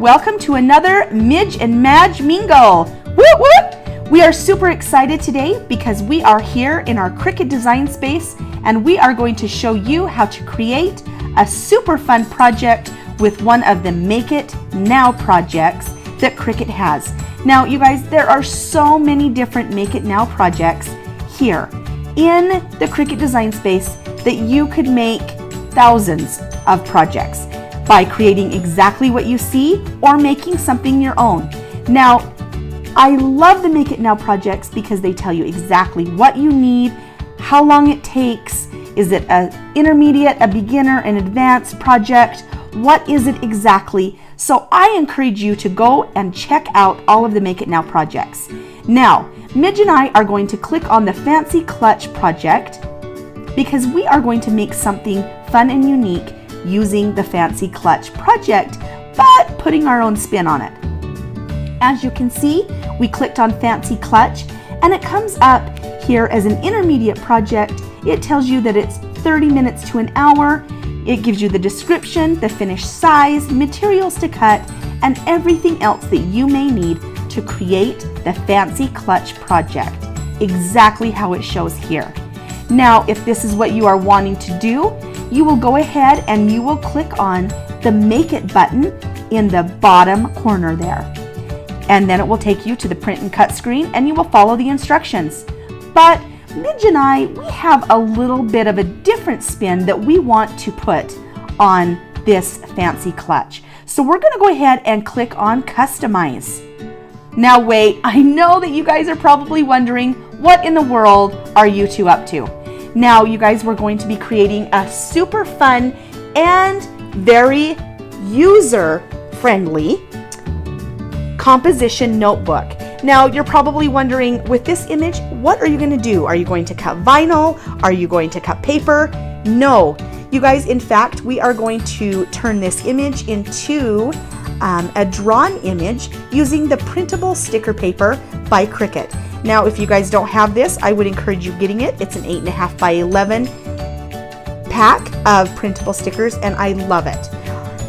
welcome to another Midge and Madge Mingle. Whoop whoop! We are super excited today because we are here in our Cricut Design Space and we are going to show you how to create a super fun project with one of the Make It Now projects that Cricut has. Now you guys, there are so many different Make It Now projects here in the Cricut Design Space that you could make thousands of projects by creating exactly what you see or making something your own. Now, I love the Make It Now projects because they tell you exactly what you need, how long it takes, is it an intermediate, a beginner, an advanced project, what is it exactly? So I encourage you to go and check out all of the Make It Now projects. Now, Midge and I are going to click on the Fancy Clutch project because we are going to make something fun and unique using the Fancy Clutch project, but putting our own spin on it. As you can see, we clicked on Fancy Clutch and it comes up here as an intermediate project. It tells you that it's 30 minutes to an hour. It gives you the description, the finished size, materials to cut, and everything else that you may need to create the Fancy Clutch project, exactly how it shows here. Now, if this is what you are wanting to do, you will go ahead and you will click on the Make It button in the bottom corner there. And then it will take you to the print and cut screen and you will follow the instructions. But Midge and I, we have a little bit of a different spin that we want to put on this Fancy Clutch. So we're going to go ahead and click on Customize. Now wait, I know that you guys are probably wondering, what in the world are you two up to? Now you guys, we're going to be creating a super fun and very user-friendly composition notebook. Now you're probably wondering, with this image, what are you going to do? Are you going to cut vinyl? Are you going to cut paper? No. You guys, in fact, we are going to turn this image into a drawn image using the Printable Sticker Paper by Cricut. Now, if you guys don't have this, I would encourage you getting it. It's an 8.5 by 11 pack of printable stickers, and I love it.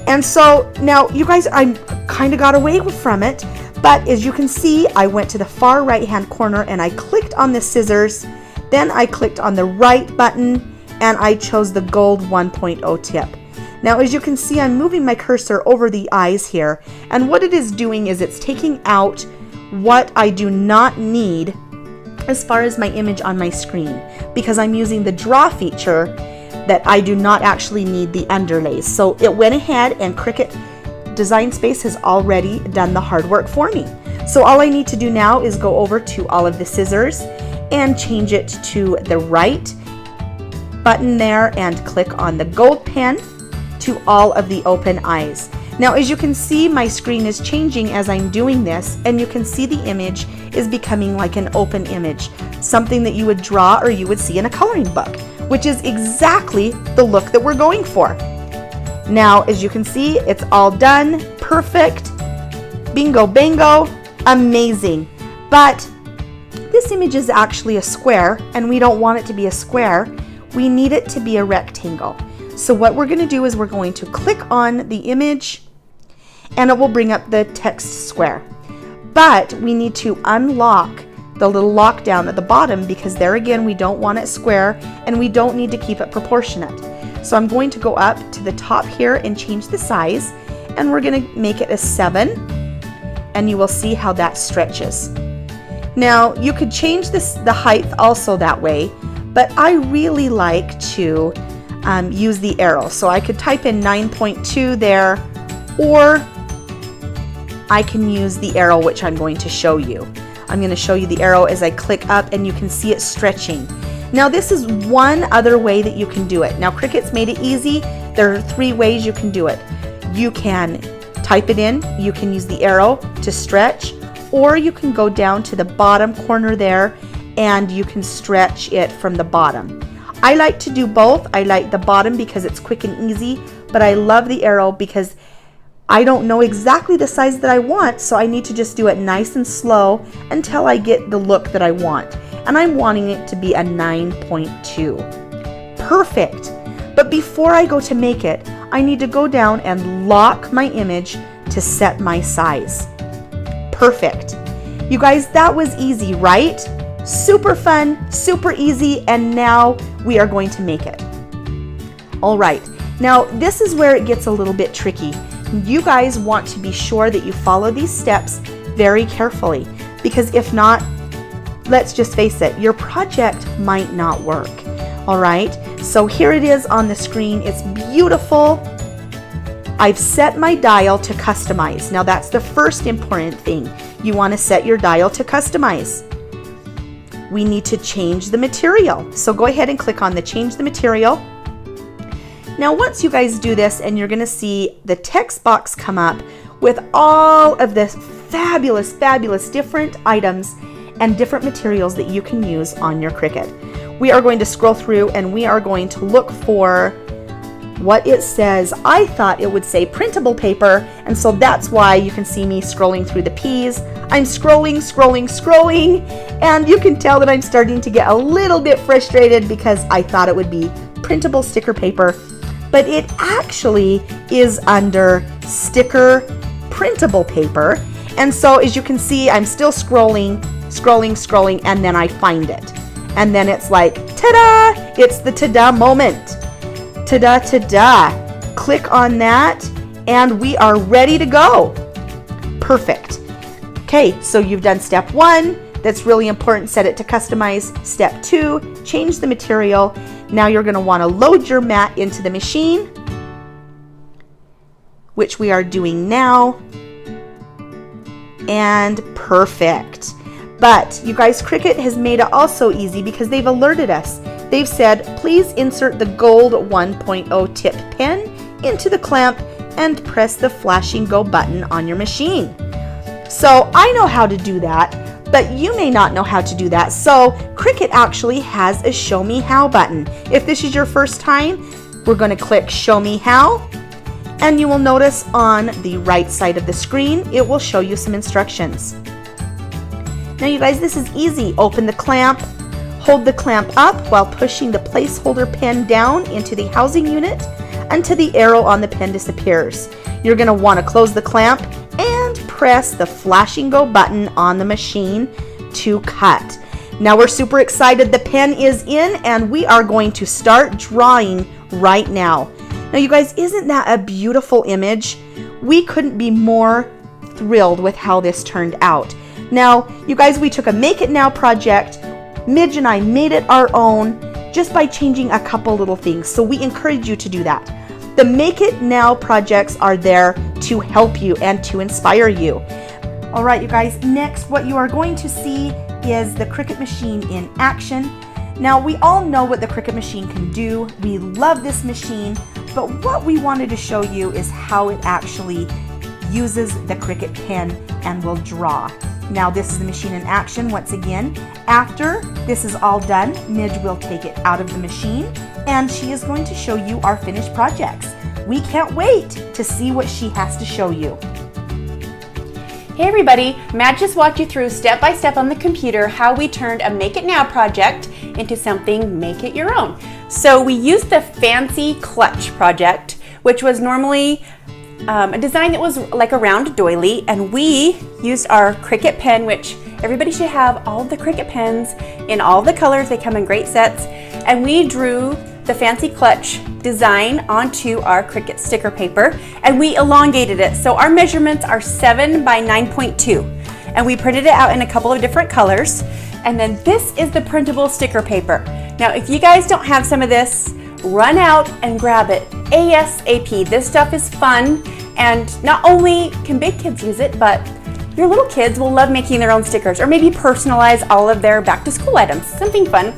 And so now, you guys, I kind of got away from it, but as you can see, I went to the far right-hand corner and I clicked on the scissors, then I clicked on the right button, and I chose the gold 1.0 tip. Now, as you can see, I'm moving my cursor over the eyes here, and what it is doing is it's taking out what I do not need as far as my image on my screen, because I'm using the draw feature that I do not actually need the underlays. So it went ahead and Cricut Design Space has already done the hard work for me. So all I need to do now is go over to all of the scissors and change it to the right button there and click on the gold pen to all of the open eyes. Now, as you can see, my screen is changing as I'm doing this, and you can see the image is becoming like an open image, something that you would draw or you would see in a coloring book, which is exactly the look that we're going for. Now, as you can see, it's all done, perfect, bingo bango, amazing. But this image is actually a square, and we don't want it to be a square. We need it to be a rectangle. So what we're going to do is we're going to click on the image and it will bring up the text square. But we need to unlock the little lockdown at the bottom because there again, we don't want it square and we don't need to keep it proportionate. So I'm going to go up to the top here and change the size, and we're going to make it a 7, and you will see how that stretches. Now you could change the height also that way, but I really like to use the arrow. So I could type in 9.2 there, or I can use the arrow, which I'm going to show you. I'm going to show you the arrow as I click up, and you can see it stretching. Now this is one other way that you can do it. Now Cricut's made it easy. There are 3 ways you can do it. You can type it in, you can use the arrow to stretch, or you can go down to the bottom corner there and you can stretch it from the bottom. I like to do both. I like the bottom because it's quick and easy, but I love the arrow because I don't know exactly the size that I want, so I need to just do it nice and slow until I get the look that I want. And I'm wanting it to be a 9.2. Perfect. But before I go to make it, I need to go down and lock my image to to set my size. Perfect. You guys, that was easy, right? Super fun, super easy, and now we are going to make it. All right, now this is where it gets a little bit tricky. You guys want to be sure that you follow these steps very carefully, because if not, let's just face it, your project might not work. All right, so here it is on the screen. It's beautiful. I've set my dial to customize. Now that's the first important thing. You want to set your dial to customize. We need to change the material. So go ahead and click on the change the material. Now once you guys do this, and you're going to see the text box come up with all of the fabulous, fabulous different items and different materials that you can use on your Cricut. We are going to scroll through and we are going to look for what it says. I thought it would say printable paper, and so that's why you can see me scrolling through the P's. I'm scrolling, and you can tell that I'm starting to get a little bit frustrated because I thought it would be printable sticker paper, but it actually is under sticker printable paper. And so as you can see, I'm still scrolling, and then I find it. And then it's like, ta-da! It's the ta-da moment. Ta-da, ta-da. Click on that, and we are ready to go. Perfect. Okay, so you've done step 1. That's really important. Set it to customize. Step 2, change the material. Now you're going to want to load your mat into the machine, which we are doing now. And perfect. But you guys, Cricut has made it also easy because they've alerted us. They've said, please insert the gold 1.0 tip pen into the clamp and press the flashing go button on your machine. So I know how to do that, but you may not know how to do that. So Cricut actually has a show me how button. If this is your first time, we're going to click show me how, and you will notice on the right side of the screen, it will show you some instructions. Now you guys, this is easy. Open the clamp, hold the clamp up while pushing the placeholder pen down into the housing unit until the arrow on the pen disappears. You're going to want to close the clamp and press the flashing go button on the machine to cut. Now we're super excited. The pen is in and we are going to start drawing right now. Now you guys, isn't that a beautiful image? We couldn't be more thrilled with how this turned out. Now, you guys, we took a Make It Now project. Midge and I made it our own just by changing a couple little things. So we encourage you to do that. The Make It Now projects are there to help you and to inspire you. All right, you guys, next what you are going to see is the Cricut machine in action. Now, we all know what the Cricut machine can do. We love this machine, but what we wanted to show you is how it actually uses the Cricut pen and will draw. Now this is the machine in action once again. After this is all done, Midge will take it out of the machine and she is going to show you our finished projects. We can't wait to see what she has to show you. Hey everybody, Madge just walked you through step by step on the computer how we turned a Make It Now project into something Make It Your Own. So we used the fancy clutch project, which was normally a design that was like a round doily, and we used our Cricut pen, which everybody should have all of the Cricut pens in all the colors. They come in great sets, and we drew the fancy clutch design onto our Cricut sticker paper and we elongated it. So our measurements are 7 by 9.2 and we printed it out in a couple of different colors. And then this is the printable sticker paper. Now if you guys don't have some of this, run out and grab it ASAP. This stuff is fun, and not only can big kids use it, but your little kids will love making their own stickers or maybe personalize all of their back to school items, something fun.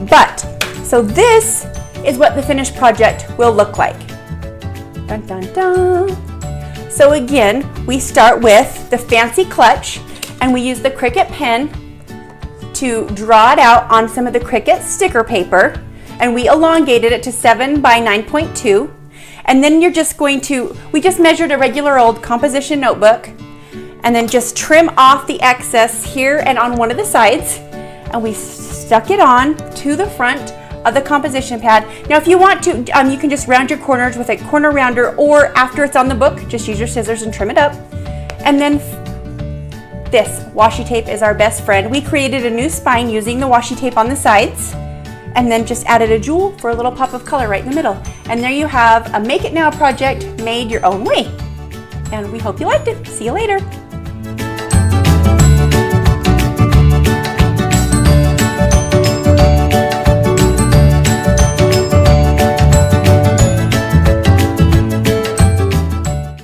But so this is what the finished project will look like. Dun, dun, dun. So again, we start with the fancy clutch and we use the Cricut pen to draw it out on some of the Cricut sticker paper, and we elongated it to 7 by 9.2. And then you're just going to, we just measured a regular old composition notebook and then just trim off the excess here and on one of the sides, and we stuck it on to the front of the composition pad. Now if you want to, you can just round your corners with a corner rounder, or after it's on the book, just use your scissors and trim it up. And then this washi tape is our best friend. We created a new spine using the washi tape on the sides, and then just added a jewel for a little pop of color right in the middle. And there you have a Make It Now project made your own way. And we hope you liked it. See you later.